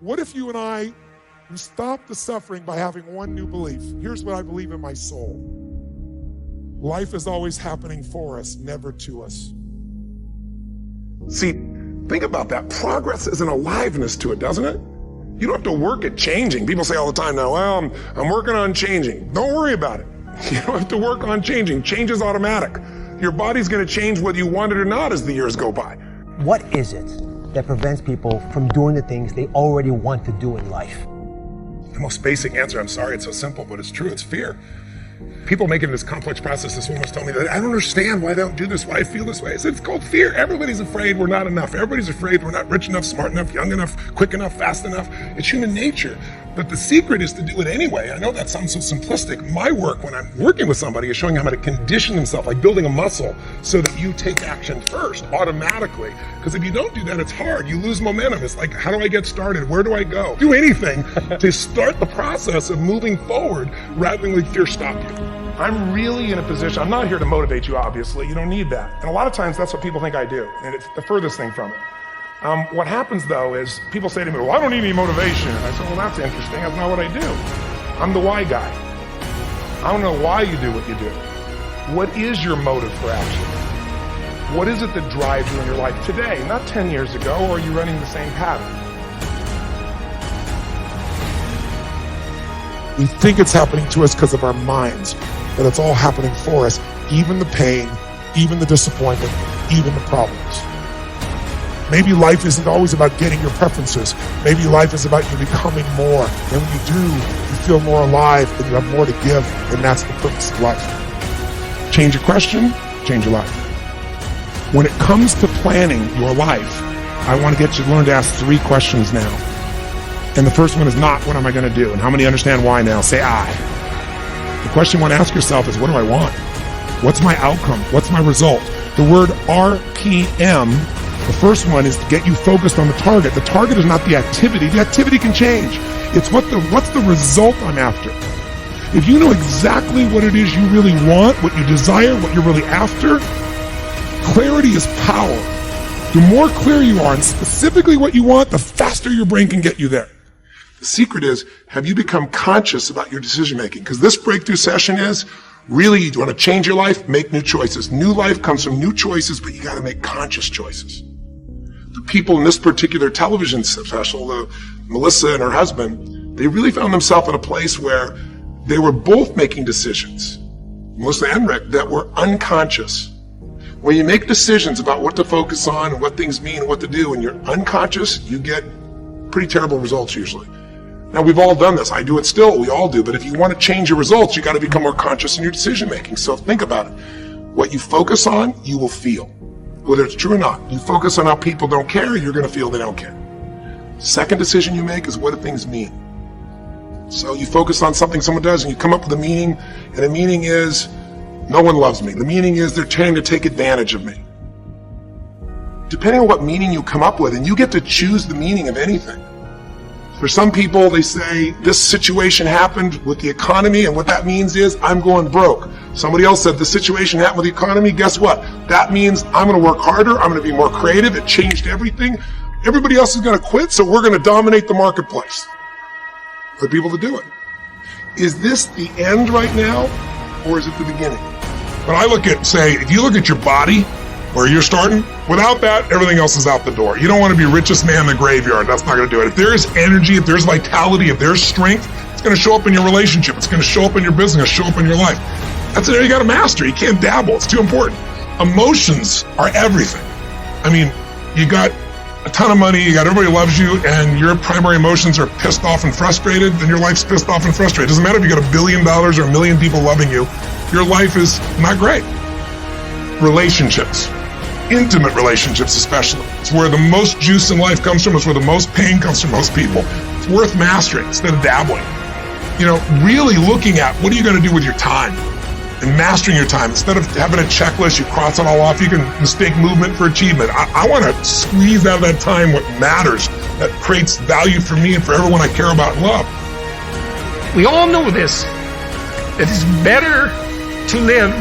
What if you and I, we stop the suffering by having one new belief? Here's what I believe in my soul. Life is always happening for us, never to us. See, think about that. Progress is an aliveness to it, doesn't it? You don't have to work at changing. People say all the time now, well, I'm working on changing. Don't worry about it. You don't have to work on changing. Change is automatic. Your body's going to change whether you want it or not as the years go by. What is it that prevents people from doing the things they already want to do in life? The most basic answer, I'm sorry it's so simple, but it's true, it's fear. People making this complex process, this woman was telling me that I don't understand why they don't do this, why I feel this way. I said, it's called fear. Everybody's afraid we're not enough. Everybody's afraid we're not rich enough, smart enough, young enough, quick enough, fast enough. It's human nature. But the secret is to do it anyway. I know that sounds so simplistic. My work when I'm working with somebody is showing them how to condition themselves, like building a muscle, so that you take action first, automatically. Because if you don't do that, it's hard. You lose momentum. It's like, how do I get started? Where do I go? Do anything to start the process of moving forward rather than let fear stop you. I'm really in a position, I'm not here to motivate you, obviously. You don't need that. And a lot of times that's what people think I do. And it's the furthest thing from it. What happens though is people say to me, well, I don't need any motivation. And I say, well, that's interesting. That's not what I do. I'm the why guy. I don't know why you do what you do. What is your motive for action? What is it that drives you in your life today? Not 10 years ago, or are you running the same pattern? We think it's happening to us because of our minds, but it's all happening for us. Even the pain, even the disappointment, even the problems. Maybe life isn't always about getting your preferences. Maybe life is about you becoming more. And when you do, you feel more alive and you have more to give, and that's the purpose of life. Change your question, change your life. When it comes to planning your life, I want to get you to learn to ask 3 questions now. And the first one is not, what am I going to do? And how many understand why now? Say I. The question you want to ask yourself is, what do I want? What's my outcome? What's my result? The word RPM, the first one is to get you focused on the target. The target is not the activity. The activity can change. It's what's the result I'm after. If you know exactly what it is you really want, what you desire, what you're really after, clarity is power. The more clear you are on specifically what you want, the faster your brain can get you there. The secret is, have you become conscious about your decision making? Because this breakthrough session is, really, you want to change your life, make new choices. New life comes from new choices, but you got to make conscious choices. The people in this particular television special, Melissa and her husband, they really found themselves in a place where they were both making decisions, Melissa and Rick, that were unconscious. When you make decisions about what to focus on and what things mean and what to do, and you're unconscious, you get pretty terrible results usually. Now, we've all done this. I do it still. We all do. But if you want to change your results, you got to become more conscious in your decision making. So think about it. What you focus on, you will feel. Whether it's true or not. You focus on how people don't care, you're going to feel they don't care. Second decision you make is, what do things mean? So you focus on something someone does and you come up with a meaning, and the meaning is, no one loves me. The meaning is, they're trying to take advantage of me. Depending on what meaning you come up with, and you get to choose the meaning of anything. For some people, they say, this situation happened with the economy, and what that means is, I'm going broke. Somebody else said, this situation happened with the economy, guess what? That means I'm going to work harder, I'm going to be more creative, it changed everything. Everybody else is going to quit, so we're going to dominate the marketplace. For people to do it. Is this the end right now, or is it the beginning? When I look at, say, if you look at your body, where you're starting, without that, everything else is out the door. You don't want to be richest man in the graveyard. That's not going to do it. If there is energy, if there's vitality, if there's strength, it's going to show up in your relationship. It's going to show up in your business, show up in your life. That's it. You got to master. You can't dabble. It's too important. Emotions are everything. I mean, you got a ton of money, you got everybody loves you, and your primary emotions are pissed off and frustrated, then your life's pissed off and frustrated. It doesn't matter if you got $1 billion or 1 million people loving you. Your life is not great. Relationships. Intimate relationships especially. It's where the most juice in life comes from. It's where the most pain comes from most people. It's worth mastering instead of dabbling. You know, really looking at, what are you going to do with your time? And mastering your time. Instead of having a checklist, you cross it all off, you can mistake movement for achievement. I want to squeeze out of that time what matters, that creates value for me and for everyone I care about and love. We all know this. It is better to live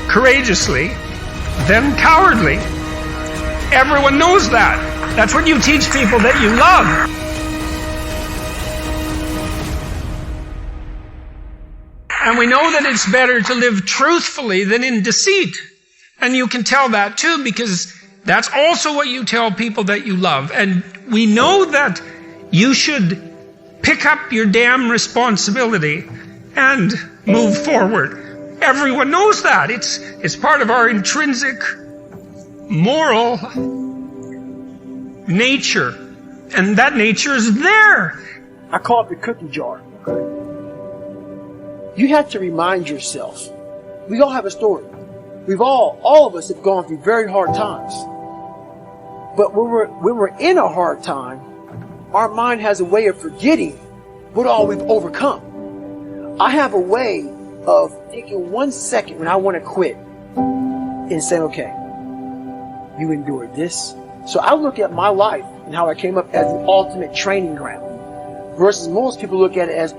courageously than cowardly. Everyone knows that. That's what you teach people that you love. And we know that it's better to live truthfully than in deceit. And you can tell that too, because that's also what you tell people that you love. And we know that you should pick up your damn responsibility and move forward. Everyone knows that. It's part of our intrinsic moral nature. And that nature is there. I call it the cookie jar. You have to remind yourself. We all have a story. We've all of us have gone through very hard times. But when we're in a hard time, our mind has a way of forgetting what all we've overcome. I have a way of taking 1 second when I want to quit and saying, okay, you endured this. So I look at my life and how I came up as the ultimate training ground versus most people look at it as